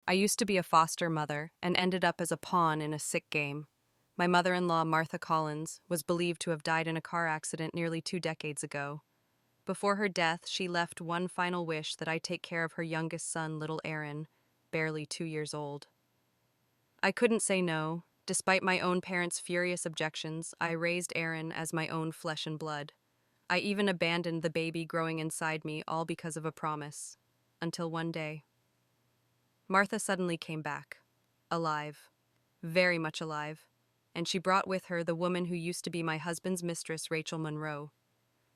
I used to be a foster mother and ended up as a pawn in a sick game. My mother-in-law, Martha Collins, was believed to have died in a car accident nearly 2 decades ago. Before her death, she left one final wish that I take care of her youngest son, little Aaron, barely 2 years old. I couldn't say no. Despite my own parents' furious objections, I raised Aaron as my own flesh and blood. I even abandoned the baby growing inside me, all because of a promise. Until one day, Martha suddenly came back. Alive. Very much alive. And she brought with her the woman who used to be my husband's mistress, Rachel Monroe.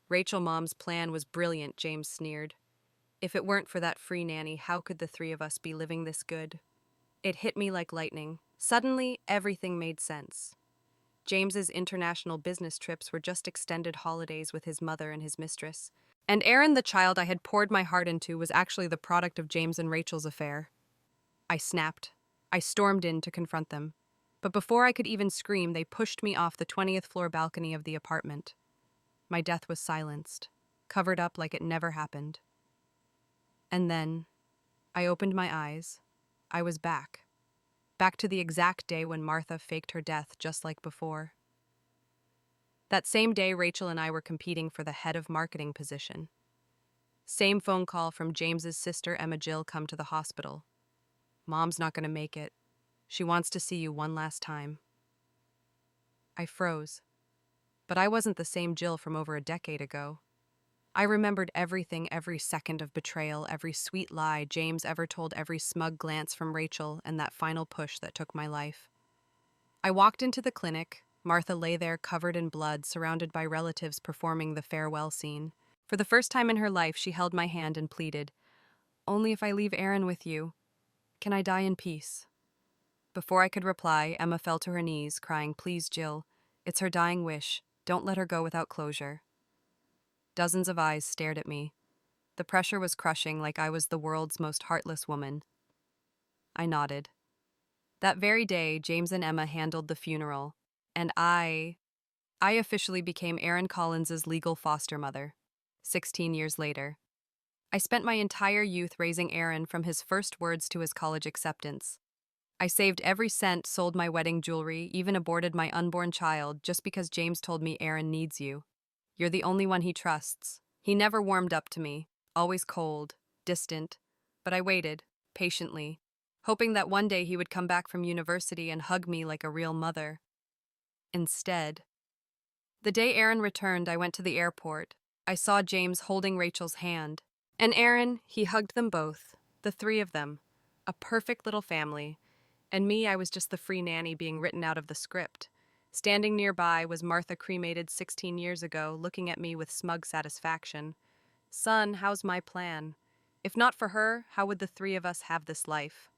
Rachel Mom's plan was brilliant, James sneered. If it weren't for that free nanny, how could the three of us be living this good? It hit me like lightning. Suddenly, everything made sense. James's international business trips were just extended holidays with his mother and his mistress. And Aaron, the child I had poured my heart into, was actually the product of James and Rachel's affair. I snapped. I stormed in to confront them. But before I could even scream, they pushed me off the 20th floor balcony of the apartment. My death was silenced, covered up like it never happened. And then, I opened my eyes. I was back. Back to the exact day when Martha faked her death just like before. That same day, Rachel and I were competing for the head of marketing position. Same phone call from James's sister, Emma Jill, come to the hospital. Mom's not going to make it. She wants to see you one last time. I froze. But I wasn't the same Jill from over a decade ago. I remembered everything, every second of betrayal, every sweet lie James ever told, every smug glance from Rachel, and that final push that took my life. I walked into the clinic. Martha lay there covered in blood, surrounded by relatives performing the farewell scene. For the first time in her life, she held my hand and pleaded, "Only if I leave Aaron with you. Can I die in peace?" Before I could reply, Emma fell to her knees, crying, "Please, Jill. It's her dying wish. Don't let her go without closure." Dozens of eyes stared at me. The pressure was crushing, like I was the world's most heartless woman. I nodded. That very day, James and Emma handled the funeral, and I officially became Aaron Collins's legal foster mother, 16 years later. I spent my entire youth raising Aaron from his first words to his college acceptance. I saved every cent, sold my wedding jewelry, even aborted my unborn child just because James told me Aaron needs you. You're the only one he trusts. He never warmed up to me, always cold, distant, but I waited, patiently, hoping that one day he would come back from university and hug me like a real mother. Instead, the day Aaron returned, I went to the airport. I saw James holding Rachel's hand. And Aaron, he hugged them both, the three of them, a perfect little family. And me, I was just the free nanny being written out of the script. Standing nearby was Martha, cremated 16 years ago, looking at me with smug satisfaction. "Son, how's my plan? If not for her, how would the three of us have this life?"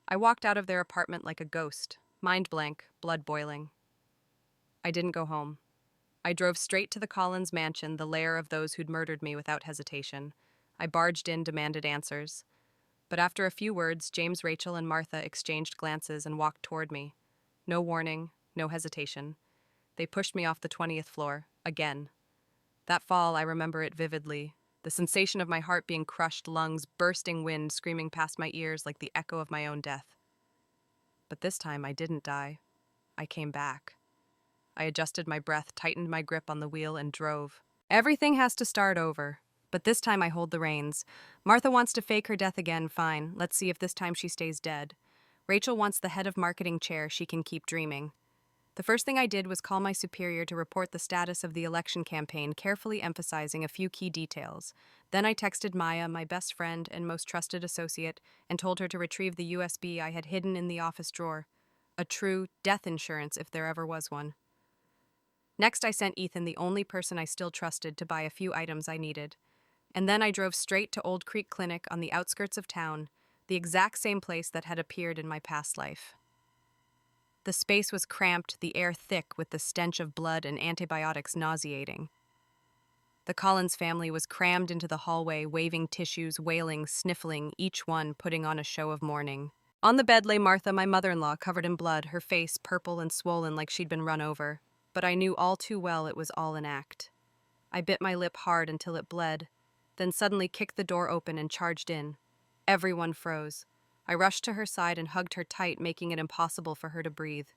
I walked out of their apartment like a ghost, mind blank, blood boiling. I didn't go home. I drove straight to the Collins mansion, the lair of those who'd murdered me, without hesitation. I barged in, demanded answers. But after a few words, James, Rachel, and Martha exchanged glances and walked toward me. No warning, no hesitation. They pushed me off the 20th floor, again. That fall, I remember it vividly. The sensation of my heart being crushed, lungs bursting, wind screaming past my ears like the echo of my own death. But this time, I didn't die. I came back. I adjusted my breath, tightened my grip on the wheel, and drove. Everything has to start over. But this time I hold the reins. Martha wants to fake her death again, fine. Let's see if this time she stays dead. Rachel wants the head of marketing chair, she can keep dreaming. The first thing I did was call my superior to report the status of the election campaign, carefully emphasizing a few key details. Then I texted Maya, my best friend and most trusted associate, and told her to retrieve the USB I had hidden in the office drawer. A true death insurance if there ever was one. Next, I sent Ethan, the only person I still trusted, to buy a few items I needed. And then I drove straight to Old Creek Clinic on the outskirts of town, the exact same place that had appeared in my past life. The space was cramped, the air thick with the stench of blood and antibiotics nauseating. The Collins family was crammed into the hallway, waving tissues, wailing, sniffling, each one putting on a show of mourning. On the bed lay Martha, my mother-in-law, covered in blood, her face purple and swollen like she'd been run over. But I knew all too well it was all an act. I bit my lip hard until it bled, then suddenly kicked the door open and charged in. Everyone froze. I rushed to her side and hugged her tight, making it impossible for her to breathe.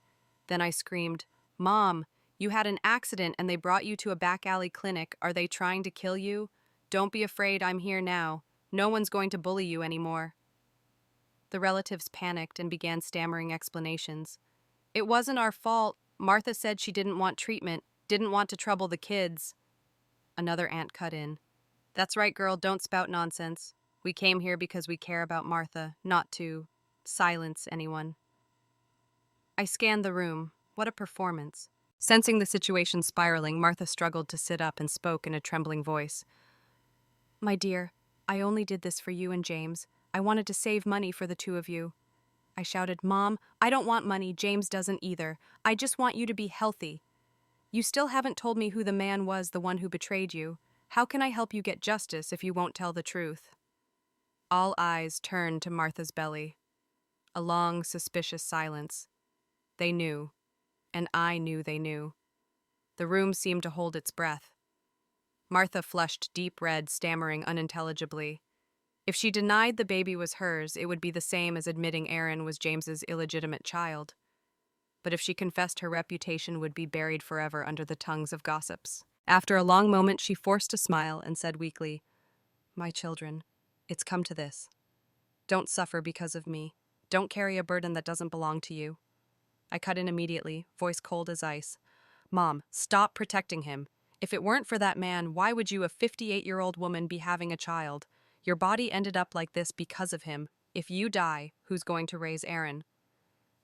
Then I screamed, "Mom, you had an accident and they brought you to a back alley clinic. Are they trying to kill you? Don't be afraid, I'm here now. No one's going to bully you anymore." The relatives panicked and began stammering explanations. "It wasn't our fault. Martha said she didn't want treatment, didn't want to trouble the kids." Another aunt cut in. "That's right, girl, don't spout nonsense. We came here because we care about Martha, not to silence anyone." I scanned the room. What a performance. Sensing the situation spiraling, Martha struggled to sit up and spoke in a trembling voice. "My dear, I only did this for you and James. I wanted to save money for the two of you." I shouted, "Mom, I don't want money. James doesn't either. I just want you to be healthy. You still haven't told me who the man was, the one who betrayed you. How can I help you get justice if you won't tell the truth?" All eyes turned to Martha's belly. A long, suspicious silence. They knew, and I knew they knew. The room seemed to hold its breath. Martha flushed deep red, stammering unintelligibly. If she denied the baby was hers, it would be the same as admitting Aaron was James's illegitimate child. But if she confessed, her reputation would be buried forever under the tongues of gossips. After a long moment, she forced a smile and said weakly, "My children, it's come to this. Don't suffer because of me. Don't carry a burden that doesn't belong to you." I cut in immediately, voice cold as ice. "Mom, stop protecting him. If it weren't for that man, why would you, a 58-year-old woman, be having a child? Your body ended up like this because of him. If you die, who's going to raise Aaron?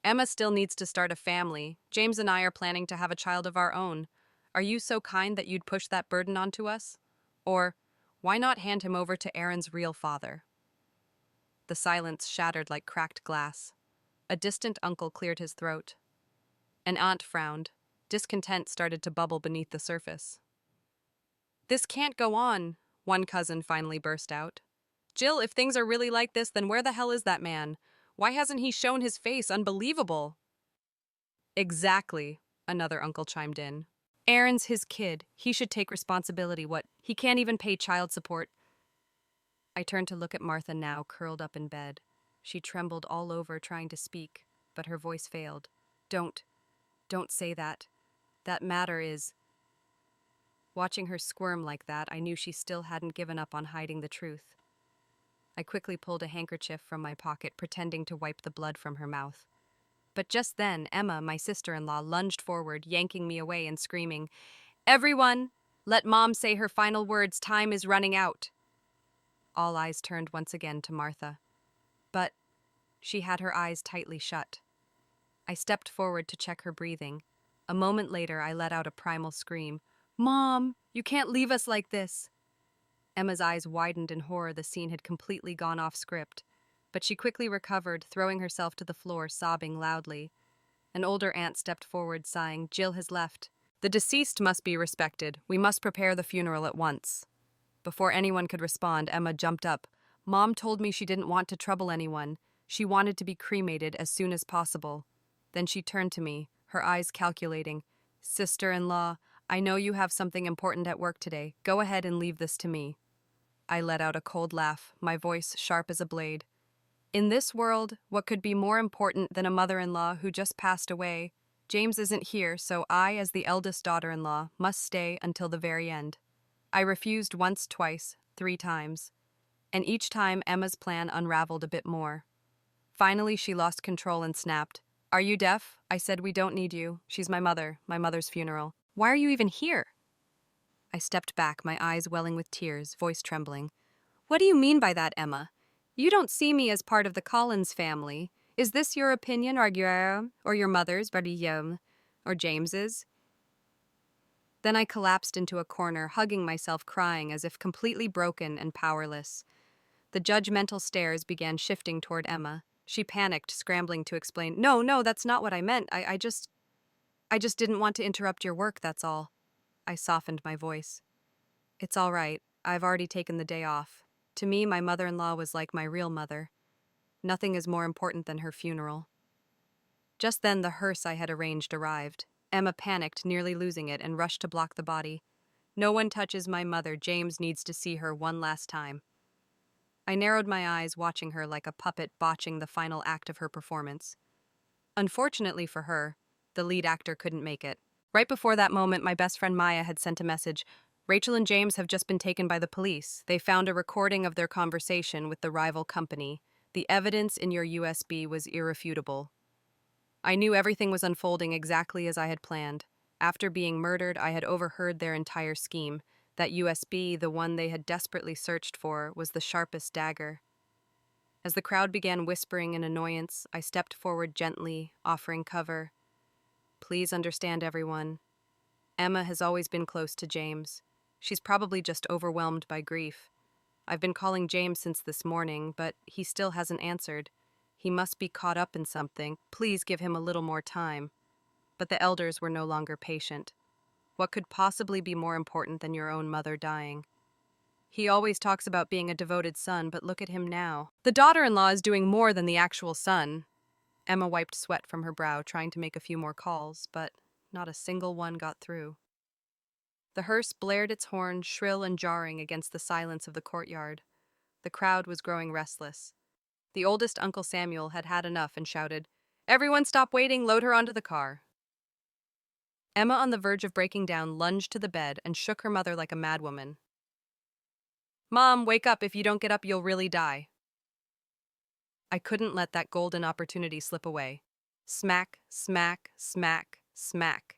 Emma still needs to start a family. James and I are planning to have a child of our own. Are you so kind that you'd push that burden onto us? Or, why not hand him over to Aaron's real father?" The silence shattered like cracked glass. A distant uncle cleared his throat. An aunt frowned. Discontent started to bubble beneath the surface. "This can't go on," one cousin finally burst out. "Jill, if things are really like this, then where the hell is that man? Why hasn't he shown his face? Unbelievable." "Exactly," another uncle chimed in. "Aaron's his kid. He should take responsibility. What? He can't even pay child support." I turned to look at Martha, now curled up in bed. She trembled all over, trying to speak, but her voice failed. Don't say that. That matter is..." Watching her squirm like that, I knew she still hadn't given up on hiding the truth. I quickly pulled a handkerchief from my pocket, pretending to wipe the blood from her mouth. But just then, Emma, my sister-in-law, lunged forward, yanking me away and screaming, "Everyone, let Mom say her final words. Time is running out." All eyes turned once again to Martha. But she had her eyes tightly shut. I stepped forward to check her breathing. A moment later, I let out a primal scream. "Mom, you can't leave us like this." Emma's eyes widened in horror. The scene had completely gone off script. But she quickly recovered, throwing herself to the floor, sobbing loudly. An older aunt stepped forward, sighing, "Jill has left. The deceased must be respected. We must prepare the funeral at once." Before anyone could respond, Emma jumped up. "Mom told me she didn't want to trouble anyone. She wanted to be cremated as soon as possible." Then she turned to me, her eyes calculating. "Sister-in-law, I know you have something important at work today. Go ahead and leave this to me." I let out a cold laugh, my voice sharp as a blade. In this world, what could be more important than a mother-in-law who just passed away? James isn't here, so I, as the eldest daughter-in-law, must stay until the very end. I refused once, twice, 3 times. And each time Emma's plan unraveled a bit more. Finally, she lost control and snapped. "Are you deaf? I said we don't need you. She's my mother's funeral. Why are you even here?" I stepped back, my eyes welling with tears, voice trembling. "What do you mean by that, Emma? You don't see me as part of the Collins family. Is this your opinion, or your mother's, or James's?" Then I collapsed into a corner, hugging myself, crying as if completely broken and powerless. The judgmental stares began shifting toward Emma. She panicked, scrambling to explain, No, that's not what I meant. I just didn't want to interrupt your work, that's all." I softened my voice. "It's all right. I've already taken the day off. To me, my mother-in-law was like my real mother. Nothing is more important than her funeral." Just then, the hearse I had arranged arrived. Emma panicked, nearly losing it, and rushed to block the body. "No one touches my mother. James needs to see her one last time." I narrowed my eyes, watching her like a puppet botching the final act of her performance. Unfortunately for her, the lead actor couldn't make it. Right before that moment, my best friend Maya had sent a message. Rachel and James have just been taken by the police. They found a recording of their conversation with the rival company. The evidence in your USB was irrefutable. I knew everything was unfolding exactly as I had planned. After being murdered, I had overheard their entire scheme. That USB, the one they had desperately searched for, was the sharpest dagger. As the crowd began whispering in annoyance, I stepped forward gently, offering cover. Please understand, everyone. Emma has always been close to James. She's probably just overwhelmed by grief. I've been calling James since this morning, but he still hasn't answered. He must be caught up in something. Please give him a little more time. But the elders were no longer patient. What could possibly be more important than your own mother dying? He always talks about being a devoted son, but look at him now. The daughter-in-law is doing more than the actual son. Emma wiped sweat from her brow, trying to make a few more calls, but not a single one got through. The hearse blared its horn, shrill and jarring against the silence of the courtyard. The crowd was growing restless. The oldest Uncle Samuel had had enough and shouted, "Everyone stop waiting, load her onto the car." Emma, on the verge of breaking down, lunged to the bed and shook her mother like a madwoman. "Mom, wake up. If you don't get up, you'll really die." I couldn't let that golden opportunity slip away. Smack, smack, smack, smack.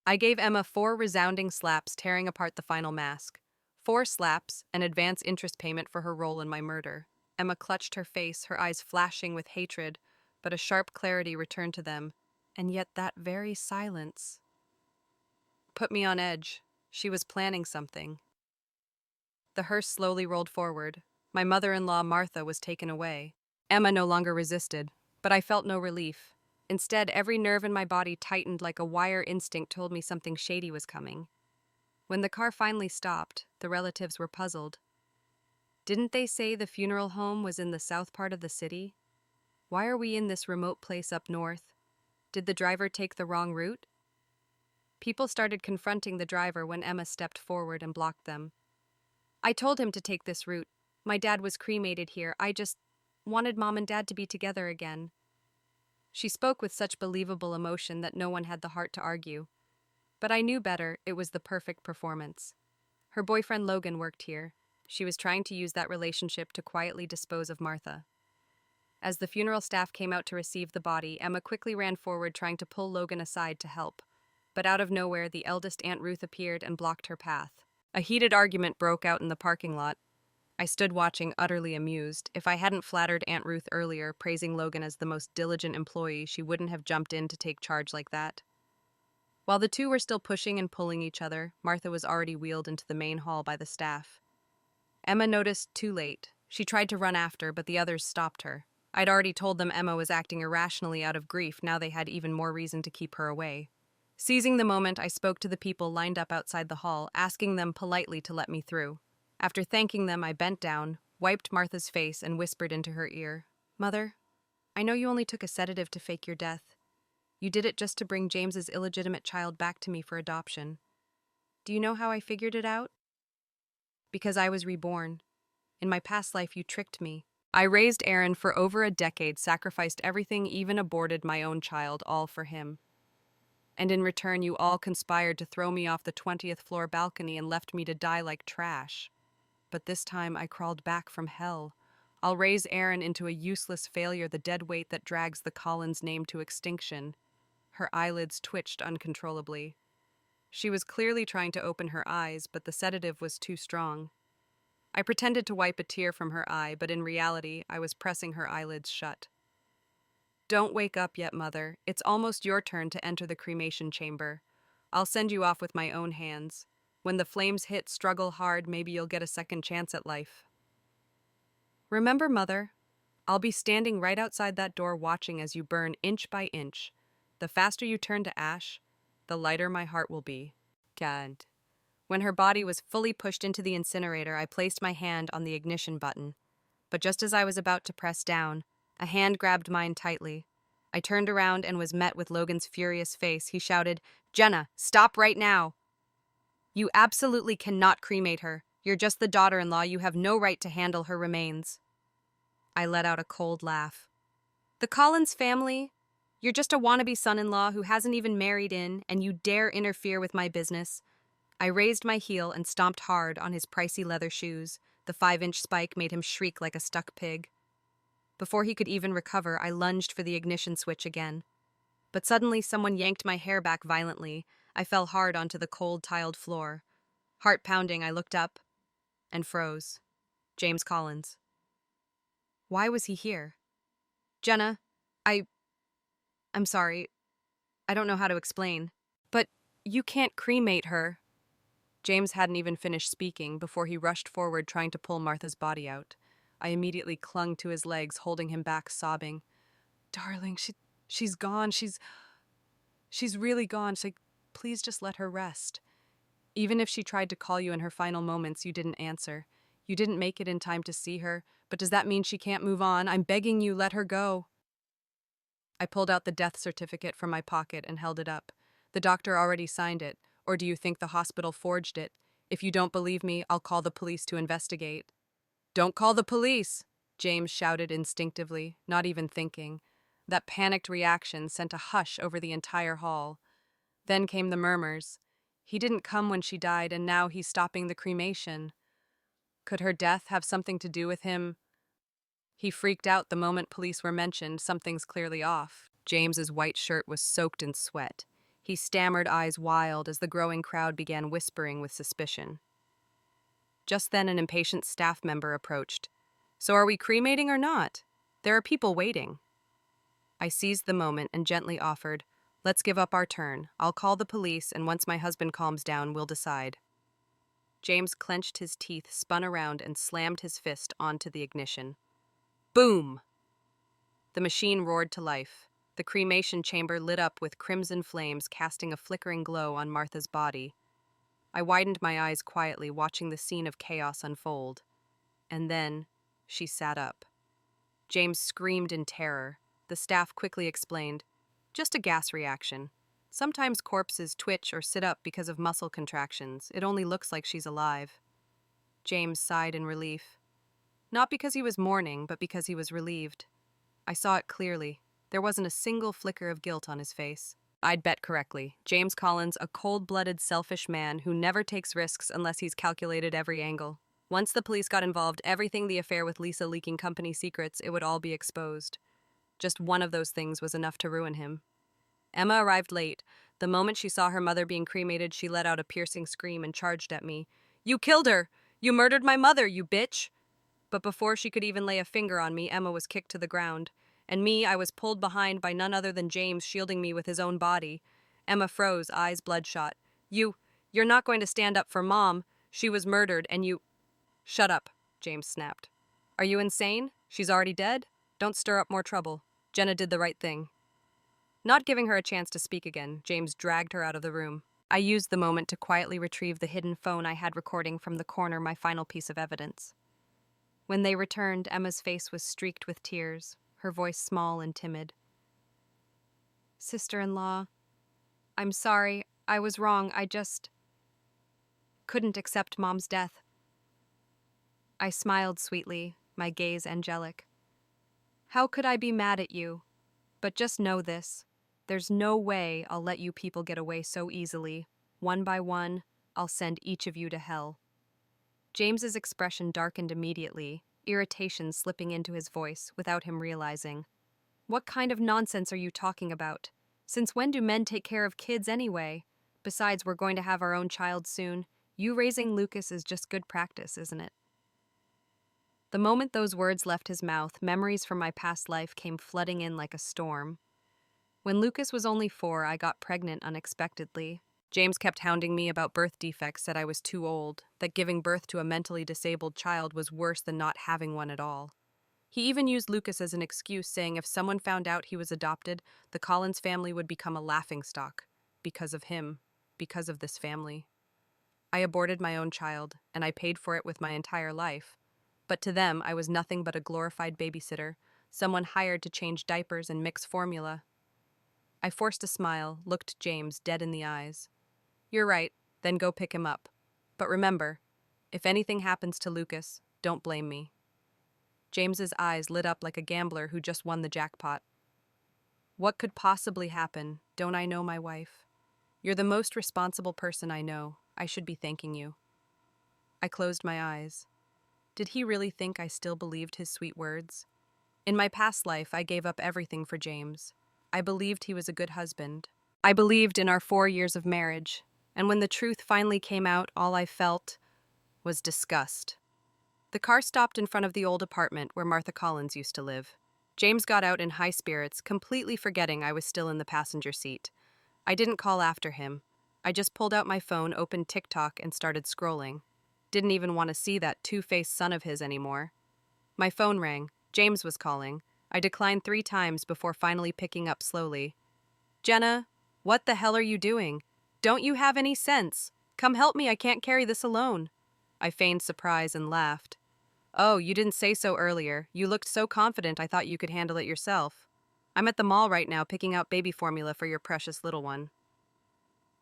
I gave Emma 4 resounding slaps, tearing apart the final mask. 4 slaps, an advance interest payment for her role in my murder. Emma clutched her face, her eyes flashing with hatred, but a sharp clarity returned to them, and yet that very silence put me on edge. She was planning something. The hearse slowly rolled forward. My mother-in-law, Martha, was taken away. Emma no longer resisted, but I felt no relief. Instead, every nerve in my body tightened like a wire instinct told me something shady was coming. When the car finally stopped, the relatives were puzzled. Didn't they say the funeral home was in the south part of the city? Why are we in this remote place up north? Did the driver take the wrong route? People started confronting the driver when Emma stepped forward and blocked them. I told him to take this route. My dad was cremated here. I just wanted Mom and Dad to be together again. She spoke with such believable emotion that no one had the heart to argue. But I knew better. It was the perfect performance. Her boyfriend Logan worked here. She was trying to use that relationship to quietly dispose of Martha. As the funeral staff came out to receive the body, Emma quickly ran forward, trying to pull Logan aside to help. But out of nowhere, the eldest Aunt Ruth appeared and blocked her path. A heated argument broke out in the parking lot. I stood watching, utterly amused. If I hadn't flattered Aunt Ruth earlier, praising Logan as the most diligent employee, she wouldn't have jumped in to take charge like that. While the two were still pushing and pulling each other, Martha was already wheeled into the main hall by the staff. Emma noticed too late. She tried to run after, but the others stopped her. I'd already told them Emma was acting irrationally out of grief. Now they had even more reason to keep her away. Seizing the moment, I spoke to the people lined up outside the hall, asking them politely to let me through. After thanking them, I bent down, wiped Martha's face, and whispered into her ear, "Mother, I know you only took a sedative to fake your death. You did it just to bring James's illegitimate child back to me for adoption. Do you know how I figured it out? Because I was reborn. In my past life, you tricked me. I raised Aaron for over a decade, sacrificed everything, even aborted my own child, all for him. And in return, you all conspired to throw me off the 20th floor balcony and left me to die like trash. But this time, I crawled back from hell. I'll raise Aaron into a useless failure, the dead weight that drags the Collins name to extinction." Her eyelids twitched uncontrollably. She was clearly trying to open her eyes, but the sedative was too strong. I pretended to wipe a tear from her eye, but in reality, I was pressing her eyelids shut. "Don't wake up yet, Mother. It's almost your turn to enter the cremation chamber. I'll send you off with my own hands. When the flames hit, struggle hard, maybe you'll get a second chance at life. Remember, Mother, I'll be standing right outside that door watching as you burn inch by inch. The faster you turn to ash, the lighter my heart will be." God. When her body was fully pushed into the incinerator, I placed my hand on the ignition button. But just as I was about to press down, a hand grabbed mine tightly. I turned around and was met with Logan's furious face. He shouted, "Jenna, stop right now! You absolutely cannot cremate her. You're just the daughter-in-law. You have no right to handle her remains. I let out a cold laugh. The Collins family? You're just a wannabe son-in-law who hasn't even married in, and you dare interfere with my business. I raised my heel and stomped hard on his pricey leather shoes. The 5-inch spike made him shriek like a stuck pig. Before he could even recover, I lunged for the ignition switch again. But suddenly someone yanked my hair back violently. I fell hard onto the cold, tiled floor. Heart pounding, I looked up and froze. James Collins. Why was he here? Jenna, I... I'm sorry. I don't know how to explain. But you can't cremate her. James hadn't even finished speaking before he rushed forward trying to pull Martha's body out. I immediately clung to his legs, holding him back, sobbing. Darling, she's gone. She's really gone. Please just let her rest. Even if she tried to call you in her final moments, you didn't answer. You didn't make it in time to see her, but does that mean she can't move on? I'm begging you, let her go. I pulled out the death certificate from my pocket and held it up. The doctor already signed it, or do you think the hospital forged it? If you don't believe me, I'll call the police to investigate. Don't call the police, James shouted instinctively, not even thinking. That panicked reaction sent a hush over the entire hall. Then came the murmurs. He didn't come when she died, and now he's stopping the cremation. Could her death have something to do with him? He freaked out the moment police were mentioned. Something's clearly off. James's white shirt was soaked in sweat. He stammered, eyes wild, as the growing crowd began whispering with suspicion. Just then an impatient staff member approached. So are we cremating or not? There are people waiting. I seized the moment and gently offered, let's give up our turn. I'll call the police, and once my husband calms down, we'll decide. James clenched his teeth, spun around, and slammed his fist onto the ignition. Boom! The machine roared to life. The cremation chamber lit up with crimson flames, casting a flickering glow on Martha's body. I widened my eyes quietly, watching the scene of chaos unfold. And then, she sat up. James screamed in terror. The staff quickly explained, just a gas reaction. Sometimes corpses twitch or sit up because of muscle contractions. It only looks like she's alive. James sighed in relief. Not because he was mourning, but because he was relieved. I saw it clearly. There wasn't a single flicker of guilt on his face. I'd bet correctly. James Collins, a cold-blooded, selfish man who never takes risks unless he's calculated every angle. Once the police got involved, everything the affair with Lisa leaking company secrets, it would all be exposed. Just one of those things was enough to ruin him. Emma arrived late. The moment she saw her mother being cremated, she let out a piercing scream and charged at me. You killed her! You murdered my mother, you bitch! But before she could even lay a finger on me, Emma was kicked to the ground. And me, I was pulled behind by none other than James, shielding me with his own body. Emma froze, eyes bloodshot. You're not going to stand up for Mom. She was murdered, and you... Shut up, James snapped. Are you insane? She's already dead? Don't stir up more trouble. Jenna did the right thing. Not giving her a chance to speak again, James dragged her out of the room. I used the moment to quietly retrieve the hidden phone I had recording from the corner, my final piece of evidence. When they returned, Emma's face was streaked with tears, her voice small and timid. Sister-in-law, I'm sorry. I was wrong. I just couldn't accept Mom's death. I smiled sweetly, my gaze angelic. How could I be mad at you? But just know this. There's no way I'll let you people get away so easily. One by one, I'll send each of you to hell. James's expression darkened immediately, irritation slipping into his voice without him realizing. What kind of nonsense are you talking about? Since when do men take care of kids anyway? Besides, we're going to have our own child soon. You raising Lucas is just good practice, isn't it? The moment those words left his mouth, memories from my past life came flooding in like a storm. When Lucas was only 4, I got pregnant unexpectedly. James kept hounding me about birth defects, said I was too old, that giving birth to a mentally disabled child was worse than not having one at all. He even used Lucas as an excuse, saying if someone found out he was adopted, the Collins family would become a laughingstock. Because of him. Because of this family. I aborted my own child, and I paid for it with my entire life. But to them, I was nothing but a glorified babysitter, someone hired to change diapers and mix formula. I forced a smile, looked James dead in the eyes. You're right, then go pick him up. But remember, If anything happens to Lucas, don't blame me. James's eyes lit up like a gambler who just won the jackpot. What could possibly happen? Don't I know my wife? You're the most responsible person I know. I should be thanking you. I closed my eyes. Did he really think I still believed his sweet words? In my past life, I gave up everything for James. I believed he was a good husband. I believed in our 4 years of marriage. And when the truth finally came out, all I felt was disgust. The car stopped in front of the old apartment where Martha Collins used to live. James got out in high spirits, completely forgetting I was still in the passenger seat. I didn't call after him. I just pulled out my phone, opened TikTok, and started scrolling. Didn't even want to see that two-faced son of his anymore. My phone rang. James was calling. I declined 3 times before finally picking up slowly. Jenna, what the hell are you doing? Don't you have any sense? Come help me, I can't carry this alone. I feigned surprise and laughed. Oh, you didn't say so earlier. You looked so confident I thought you could handle it yourself. I'm at the mall right now picking out baby formula for your precious little one.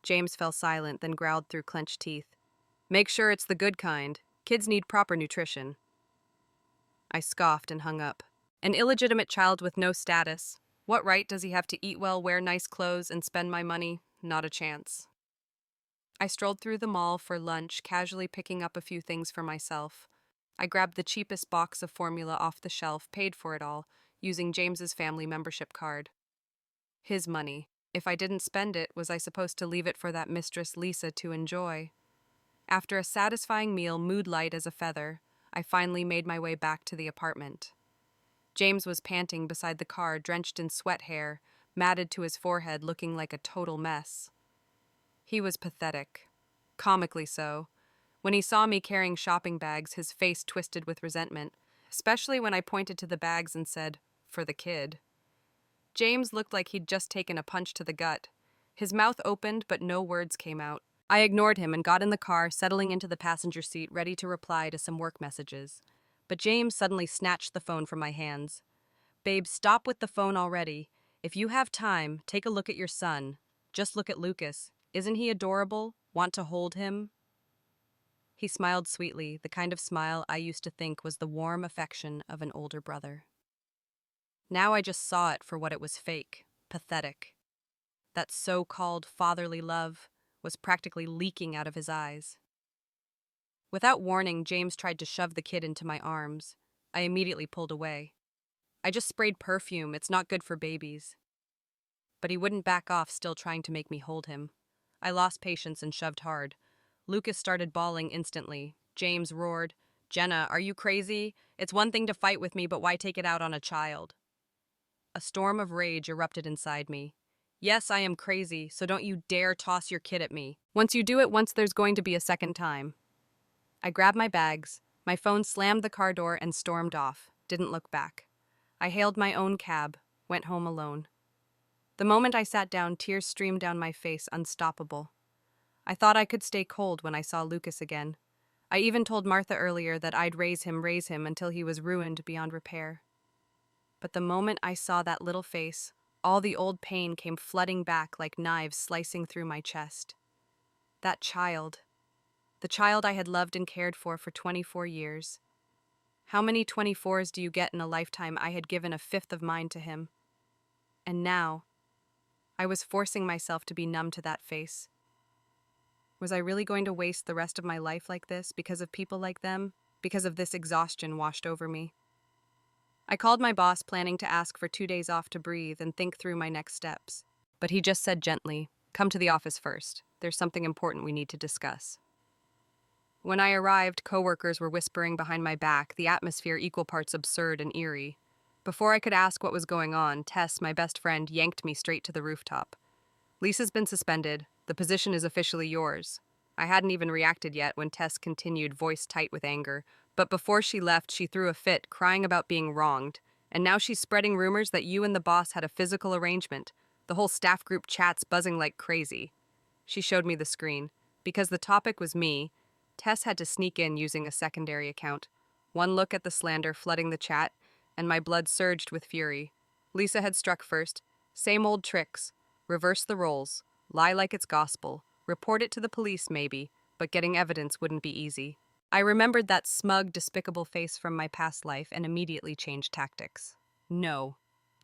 James fell silent, then growled through clenched teeth. Make sure it's the good kind. Kids need proper nutrition. I scoffed and hung up. An illegitimate child with no status. What right does he have to eat well, wear nice clothes, and spend my money? Not a chance. I strolled through the mall for lunch, casually picking up a few things for myself. I grabbed the cheapest box of formula off the shelf, paid for it all, using James's family membership card. His money. If I didn't spend it, was I supposed to leave it for that Mistress Lisa to enjoy? After a satisfying meal, mood light as a feather, I finally made my way back to the apartment. James was panting beside the car, drenched in sweat hair, matted to his forehead, looking like a total mess. He was pathetic. Comically so. When he saw me carrying shopping bags, his face twisted with resentment, especially when I pointed to the bags and said, "For the kid." James looked like he'd just taken a punch to the gut. His mouth opened, but no words came out. I ignored him and got in the car, settling into the passenger seat, ready to reply to some work messages. But James suddenly snatched the phone from my hands. Babe, stop with the phone already. If you have time, take a look at your son. Just look at Lucas. Isn't he adorable? Want to hold him? He smiled sweetly, the kind of smile I used to think was the warm affection of an older brother. Now I just saw it for what it was: fake, pathetic. That so-called fatherly love was practically leaking out of his eyes. Without warning, James tried to shove the kid into my arms. I immediately pulled away. I just sprayed perfume, it's not good for babies. But he wouldn't back off, still trying to make me hold him. I lost patience and shoved hard. Lucas started bawling instantly. James roared, "Jenna, are you crazy? It's one thing to fight with me, but why take it out on a child?" A storm of rage erupted inside me. Yes, I am crazy, so don't you dare toss your kid at me. Once you do it once, there's going to be a second time. I grabbed my bags, my phone, slammed the car door, and stormed off. Didn't look back. I hailed my own cab, went home alone. The moment I sat down, tears streamed down my face, unstoppable. I thought I could stay cold when I saw Lucas again. I even told Martha earlier that I'd raise him until he was ruined beyond repair. But the moment I saw that little face, all the old pain came flooding back like knives slicing through my chest. That child. The child I had loved and cared for 24 years. How many 24s do you get in a lifetime? I had given a fifth of mine to him. And now, I was forcing myself to be numb to that face. Was I really going to waste the rest of my life like this because of people like them? Because of this exhaustion washed over me? I called my boss, planning to ask for 2 days off to breathe and think through my next steps. But he just said gently, "Come to the office first. There's something important we need to discuss." When I arrived, coworkers were whispering behind my back, the atmosphere equal parts absurd and eerie. Before I could ask what was going on, Tess, my best friend, yanked me straight to the rooftop. "Lisa's been suspended. The position is officially yours." I hadn't even reacted yet when Tess continued, voice tight with anger. But before she left, she threw a fit, crying about being wronged. And now she's spreading rumors that you and the boss had a physical arrangement. The whole staff group chat's buzzing like crazy. She showed me the screen. Because the topic was me, Tess had to sneak in using a secondary account. One look at the slander flooding the chat, and my blood surged with fury. Lisa had struck first. Same old tricks. Reverse the roles. Lie like it's gospel. Report it to the police, maybe, but getting evidence wouldn't be easy. I remembered that smug, despicable face from my past life and immediately changed tactics. No.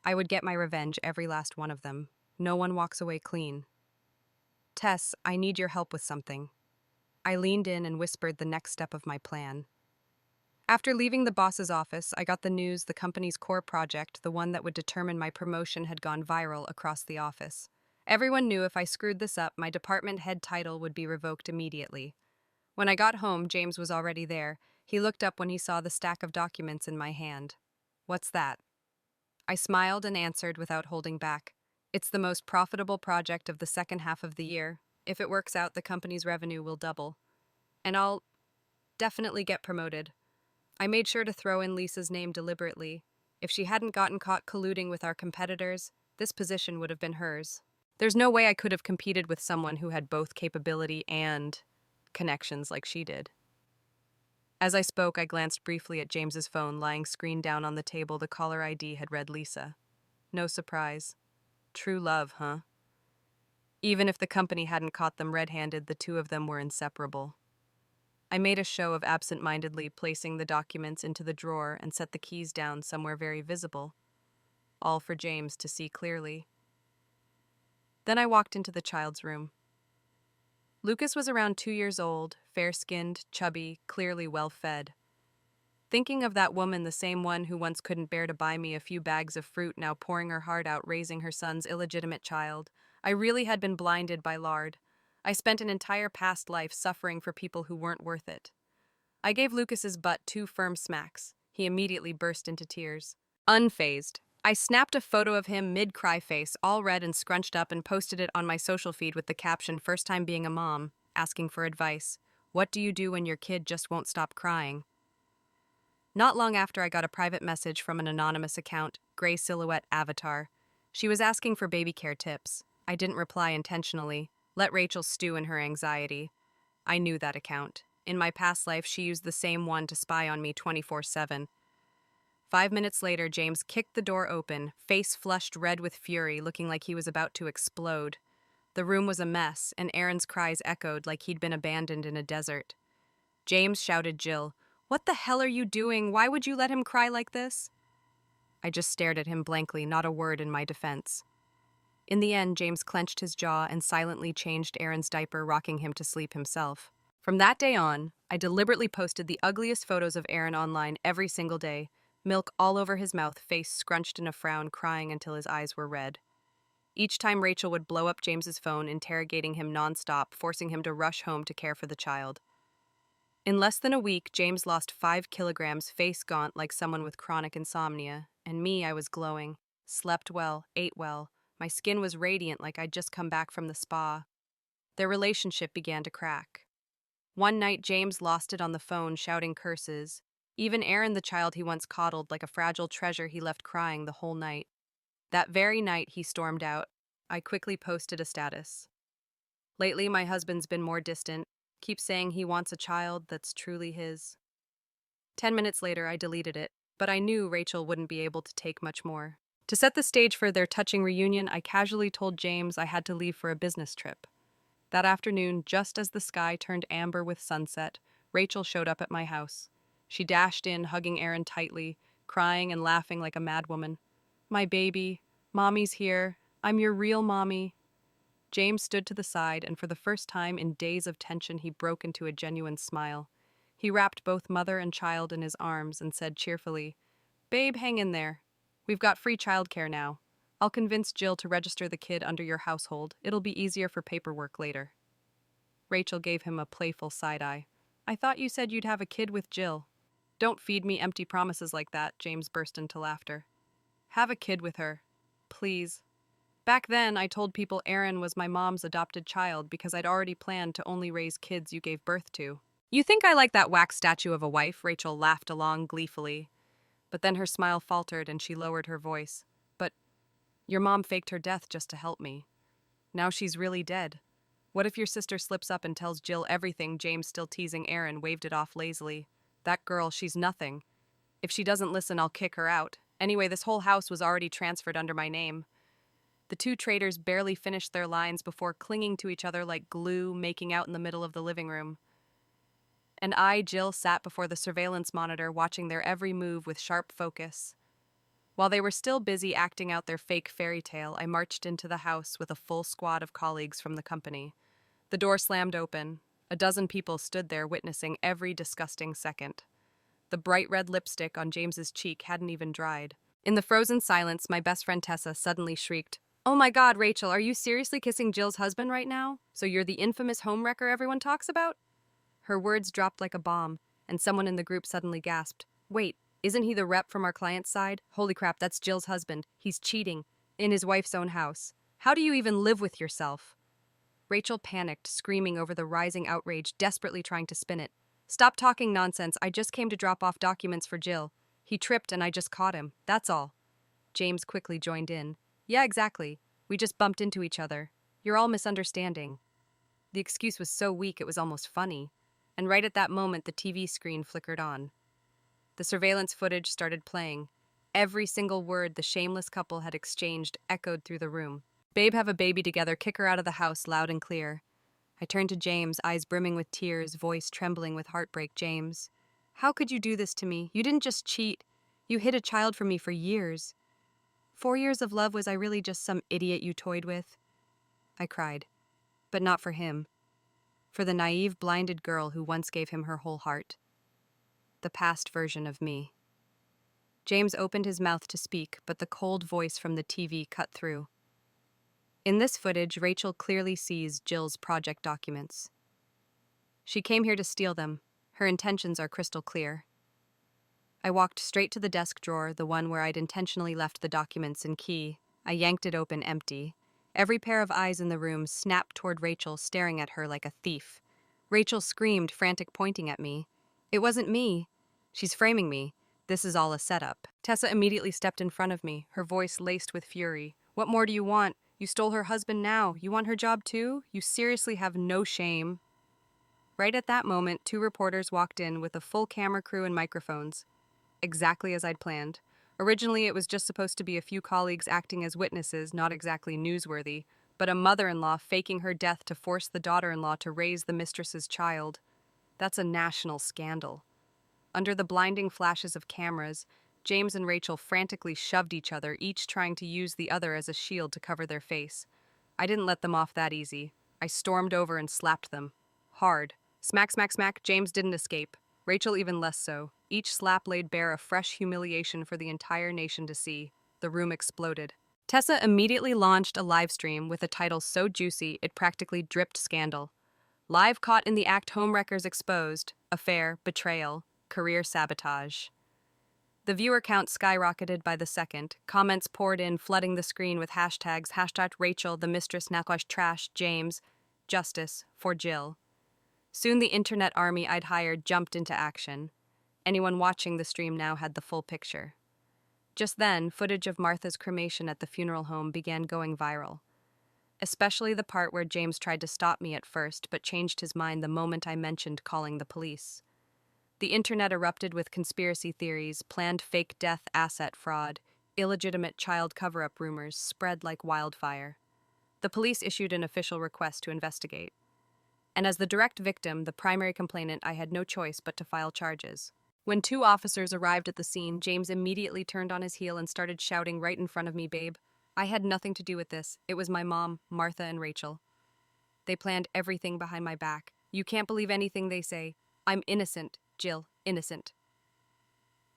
I would get my revenge, every last one of them. No one walks away clean. Tess, I need your help with something. I leaned in and whispered the next step of my plan. After leaving the boss's office, I got the news the company's core project, the one that would determine my promotion, had gone viral across the office. Everyone knew if I screwed this up, my department head title would be revoked immediately. When I got home, James was already there. He looked up when he saw the stack of documents in my hand. "What's that?" I smiled and answered without holding back. "It's the most profitable project of the second half of the year. If it works out, the company's revenue will double. And I'll definitely get promoted." I made sure to throw in Lisa's name deliberately. If she hadn't gotten caught colluding with our competitors, this position would have been hers. There's no way I could have competed with someone who had both capability and connections like she did. As I spoke, I glanced briefly at James's phone lying screened down on the table. The caller ID had read Lisa. No surprise. True love, huh? Even if the company hadn't caught them red-handed, the two of them were inseparable. I made a show of absent-mindedly placing the documents into the drawer and set the keys down somewhere very visible, all for James to see clearly. Then I walked into the child's room. Lucas was around 2 years old, fair-skinned, chubby, clearly well-fed. Thinking of that woman, the same one who once couldn't bear to buy me a few bags of fruit, now pouring her heart out raising her son's illegitimate child, I really had been blinded by lard. I spent an entire past life suffering for people who weren't worth it. I gave Lucas's butt 2 firm smacks. He immediately burst into tears. Unfazed, I snapped a photo of him mid-cry face, all red and scrunched up, and posted it on my social feed with the caption, "First time being a mom, asking for advice. What do you do when your kid just won't stop crying?" Not long after, I got a private message from an anonymous account, Gray Silhouette Avatar. She was asking for baby care tips. I didn't reply intentionally. Let Rachel stew in her anxiety. I knew that account. In my past life, she used the same one to spy on me 24/7. 5 minutes later, James kicked the door open, face flushed red with fury, looking like he was about to explode. The room was a mess, and Aaron's cries echoed like he'd been abandoned in a desert. James shouted Jill, "What the hell are you doing? Why would you let him cry like this?" I just stared at him blankly, not a word in my defense. In the end, James clenched his jaw and silently changed Aaron's diaper, rocking him to sleep himself. From that day on, I deliberately posted the ugliest photos of Aaron online every single day, milk all over his mouth, face scrunched in a frown, crying until his eyes were red. Each time Rachel would blow up James's phone, interrogating him nonstop, forcing him to rush home to care for the child. In less than a week, James lost 5 kilograms, face gaunt like someone with chronic insomnia, and me, I was glowing, slept well, ate well. My skin was radiant like I'd just come back from the spa. Their relationship began to crack. One night, James lost it on the phone, shouting curses. Even Aaron, the child he once coddled like a fragile treasure, he left crying the whole night. That very night, he stormed out. I quickly posted a status. "Lately, my husband's been more distant. Keeps saying he wants a child that's truly his." 10 minutes later, I deleted it, but I knew Rachel wouldn't be able to take much more. To set the stage for their touching reunion, I casually told James I had to leave for a business trip. That afternoon, just as the sky turned amber with sunset, Rachel showed up at my house. She dashed in, hugging Aaron tightly, crying and laughing like a madwoman. "My baby, Mommy's here. I'm your real mommy." James stood to the side, and for the first time in days of tension, he broke into a genuine smile. He wrapped both mother and child in his arms and said cheerfully, "Babe, hang in there. We've got free childcare now. I'll convince Jill to register the kid under your household. It'll be easier for paperwork later." Rachel gave him a playful side-eye. "I thought you said you'd have a kid with Jill." "Don't feed me empty promises like that," James burst into laughter. "Have a kid with her. Please." Back then, I told people Aaron was my mom's adopted child because I'd already planned to only raise kids you gave birth to. "You think I like that wax statue of a wife?" Rachel laughed along gleefully. But then her smile faltered and she lowered her voice. "But your mom faked her death just to help me. Now she's really dead. What if your sister slips up and tells Jill everything?" James, still teasing Aaron, waved it off lazily. "That girl, she's nothing. If she doesn't listen, I'll kick her out. Anyway, this whole house was already transferred under my name." The two traitors barely finished their lines before clinging to each other like glue, making out in the middle of the living room. and I, Jill, sat before the surveillance monitor watching their every move with sharp focus. While they were still busy acting out their fake fairy tale, I marched into the house with a full squad of colleagues from the company. The door slammed open. A dozen people stood there witnessing every disgusting second. The bright red lipstick on James's cheek hadn't even dried. In the frozen silence, my best friend Tessa suddenly shrieked, "Oh my God, Rachel, are you seriously kissing Jill's husband right now? So you're the infamous homewrecker everyone talks about?" Her words dropped like a bomb, and someone in the group suddenly gasped, "Wait, isn't he the rep from our client's side? Holy crap, that's Jill's husband. He's cheating. In his wife's own house. How do you even live with yourself?" Rachel panicked, screaming over the rising outrage, desperately trying to spin it. "Stop talking nonsense. I just came to drop off documents for Jill. He tripped and I just caught him. That's all." James quickly joined in. "Yeah, exactly. We just bumped into each other. You're all misunderstanding." The excuse was so weak it was almost funny. And right at that moment, the TV screen flickered on. The surveillance footage started playing. Every single word the shameless couple had exchanged echoed through the room. "Babe, have a baby together. Kick her out of the house," loud and clear. I turned to James, eyes brimming with tears, voice trembling with heartbreak. "James, how could you do this to me? You didn't just cheat. You hid a child from me for years. 4 years of love, was I really just some idiot you toyed with?" I cried. But not for him. For the naive, blinded girl who once gave him her whole heart. The past version of me. James opened his mouth to speak, but the cold voice from the TV cut through. In this footage, Rachel clearly sees Jill's project documents. She came here to steal them. Her intentions are crystal clear. I walked straight to the desk drawer, the one where I'd intentionally left the documents and key. I yanked it open empty. Every pair of eyes in the room snapped toward Rachel, staring at her like a thief. Rachel screamed, frantic, pointing at me. "It wasn't me. She's framing me. This is all a setup." Tessa immediately stepped in front of me, her voice laced with fury. "What more do you want? You stole her husband now. You want her job too? You seriously have no shame." Right at that moment, 2 reporters walked in with a full camera crew and microphones. Exactly as I'd planned. Originally, it was just supposed to be a few colleagues acting as witnesses, not exactly newsworthy, but a mother-in-law faking her death to force the daughter-in-law to raise the mistress's child. That's a national scandal. Under the blinding flashes of cameras, James and Rachel frantically shoved each other, each trying to use the other as a shield to cover their face. I didn't let them off that easy. I stormed over and slapped them. Hard. Smack, smack, smack. James didn't escape. Rachel even less so. Each slap laid bare a fresh humiliation for the entire nation to see. The room exploded. Tessa immediately launched a live stream with a title so juicy it practically dripped scandal. "Live caught in the act, homewreckers exposed. Affair, betrayal, career sabotage." The viewer count skyrocketed by the second. Comments poured in, flooding the screen with hashtags, hashtag Rachel, the mistress, Nakosh trash, James, justice, for Jill. Soon the internet army I'd hired jumped into action. Anyone watching the stream now had the full picture. Just then, footage of Martha's cremation at the funeral home began going viral. Especially the part where James tried to stop me at first, but changed his mind the moment I mentioned calling the police. The internet erupted with conspiracy theories, planned fake death asset fraud, illegitimate child cover-up rumors spread like wildfire. The police issued an official request to investigate. And as the direct victim, the primary complainant, I had no choice but to file charges. When 2 officers arrived at the scene, James immediately turned on his heel and started shouting right in front of me, "Babe, I had nothing to do with this. It was my mom, Martha, and Rachel. They planned everything behind my back. You can't believe anything they say. I'm innocent, Jill, innocent."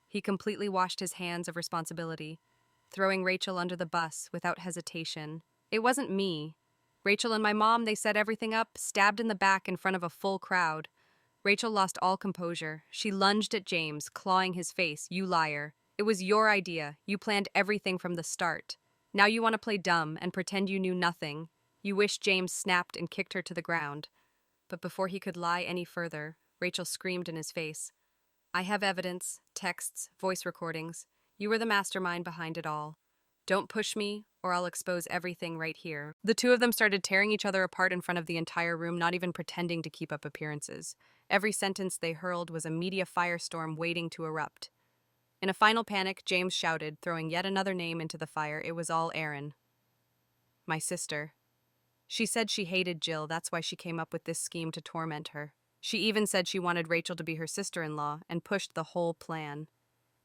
He completely washed his hands of responsibility, throwing Rachel under the bus without hesitation. "It wasn't me. Rachel and my mom, they set everything up, stabbed in the back in front of a full crowd." Rachel lost all composure. She lunged at James, clawing his face. "You liar. It was your idea. You planned everything from the start. Now you want to play dumb and pretend you knew nothing." You wish James snapped and kicked her to the ground. But before he could lie any further, Rachel screamed in his face. "I have evidence, texts, voice recordings. You were the mastermind behind it all. Don't push me, or I'll expose everything right here." The 2 of them started tearing each other apart in front of the entire room, not even pretending to keep up appearances. Every sentence they hurled was a media firestorm waiting to erupt. In a final panic, James shouted, throwing yet another name into the fire. It was all Erin. My sister. She said she hated Jill, that's why she came up with this scheme to torment her. She even said she wanted Rachel to be her sister-in-law and pushed the whole plan.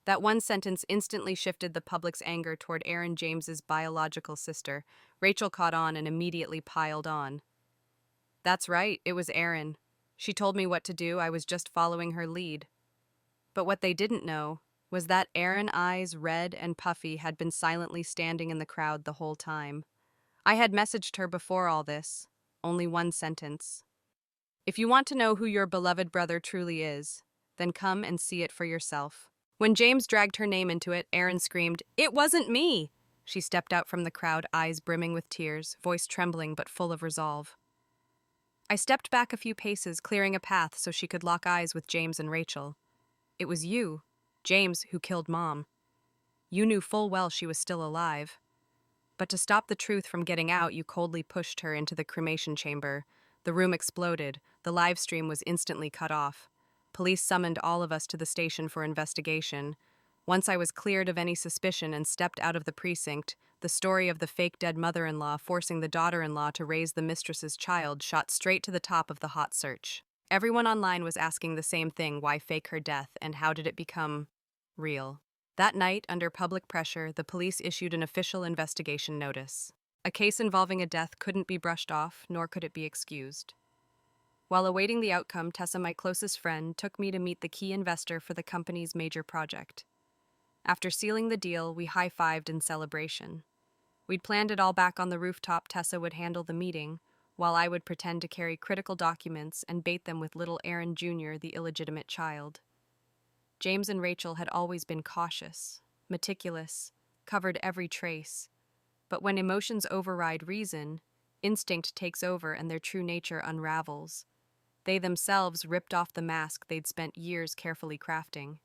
That one sentence instantly shifted the public's anger toward Aaron James's biological sister. Rachel caught on and immediately piled on. That's right, it was Aaron. She told me what to do, I was just following her lead. But what they didn't know was that Aaron, eyes red and puffy, had been silently standing in the crowd the whole time. I had messaged her before all this. Only one sentence. If you want to know who your beloved brother truly is, then come and see it for yourself. When James dragged her name into it, Aaron screamed, "It wasn't me!" She stepped out from the crowd, eyes brimming with tears, voice trembling but full of resolve. I stepped back a few paces, clearing a path so she could lock eyes with James and Rachel. It was you, James, who killed Mom. You knew full well she was still alive. But to stop the truth from getting out, you coldly pushed her into the cremation chamber. The room exploded. The live stream was instantly cut off. Police summoned all of us to the station for investigation. Once I was cleared of any suspicion and stepped out of the precinct, the story of the fake dead mother-in-law forcing the daughter-in-law to raise the mistress's child shot straight to the top of the hot search. Everyone online was asking the same thing: why fake her death, and how did it become real? That night, under public pressure, the police issued an official investigation notice. A case involving a death couldn't be brushed off, nor could it be excused. While awaiting the outcome, Tessa, my closest friend, took me to meet the key investor for the company's major project. After sealing the deal, we high-fived in celebration. We'd planned it all back on the rooftop. Tessa would handle the meeting, while I would pretend to carry critical documents and bait them with little Aaron Jr., the illegitimate child. James and Rachel had always been cautious, meticulous, covered every trace. But when emotions override reason, instinct takes over and their true nature unravels. They themselves ripped off the mask they'd spent years carefully crafting.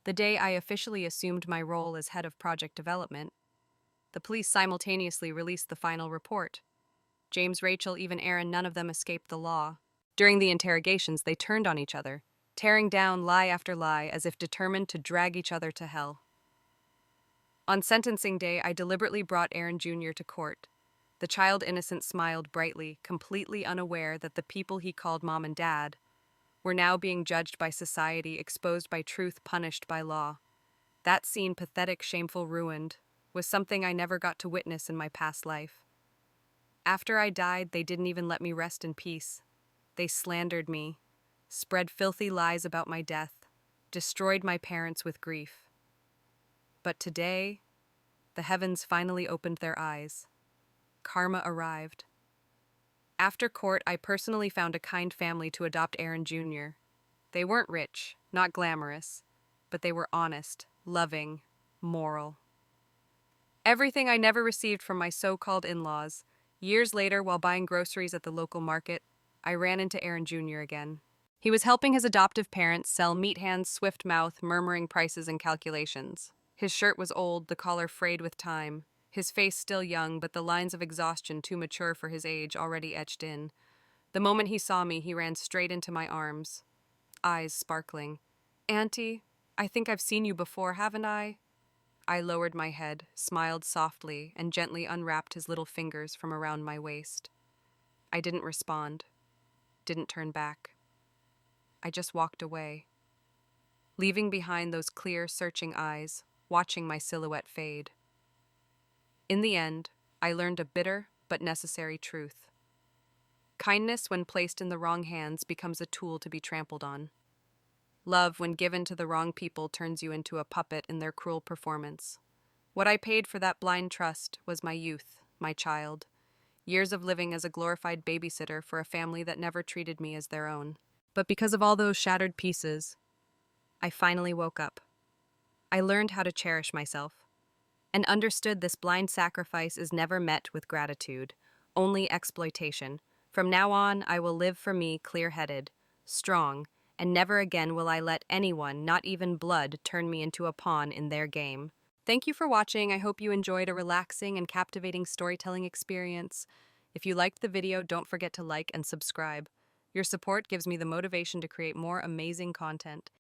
The day I officially assumed my role as head of project development, the police simultaneously released the final report. James, Rachel, even Aaron, none of them escaped the law. During the interrogations, they turned on each other, tearing down lie after lie as if determined to drag each other to hell. On sentencing day, I deliberately brought Aaron Jr. to court. The child innocent smiled brightly, completely unaware that the people he called Mom and Dad were now being judged by society, exposed by truth, punished by law. That scene, pathetic, shameful, ruined, was something I never got to witness in my past life. After I died, they didn't even let me rest in peace. They slandered me, spread filthy lies about my death, destroyed my parents with grief. But today, the heavens finally opened their eyes. Karma arrived. After court, I personally found a kind family to adopt Aaron Jr. They weren't rich, not glamorous, but they were honest, loving, moral. Everything I never received from my so-called in-laws. Years later, while buying groceries at the local market, I ran into Aaron Jr. again. He was helping his adoptive parents sell meat hands, swift mouth, murmuring prices and calculations. His shirt was old, the collar frayed with time. His face still young, but the lines of exhaustion too mature for his age already etched in. The moment he saw me, he ran straight into my arms, eyes sparkling. "Auntie, I think I've seen you before, haven't I?" I lowered my head, smiled softly, and gently unwrapped his little fingers from around my waist. I didn't respond, didn't turn back. I just walked away, leaving behind those clear, searching eyes, watching my silhouette fade. In the end, I learned a bitter but necessary truth. Kindness, when placed in the wrong hands, becomes a tool to be trampled on. Love, when given to the wrong people, turns you into a puppet in their cruel performance. What I paid for that blind trust was my youth, my child, years of living as a glorified babysitter for a family that never treated me as their own. But because of all those shattered pieces, I finally woke up. I learned how to cherish myself, and understood this blind sacrifice is never met with gratitude, only exploitation. From now on, I will live for me clear-headed, strong, and never again will I let anyone, not even blood, turn me into a pawn in their game. Thank you for watching. I hope you enjoyed a relaxing and captivating storytelling experience. If you liked the video, don't forget to like and subscribe. Your support gives me the motivation to create more amazing content.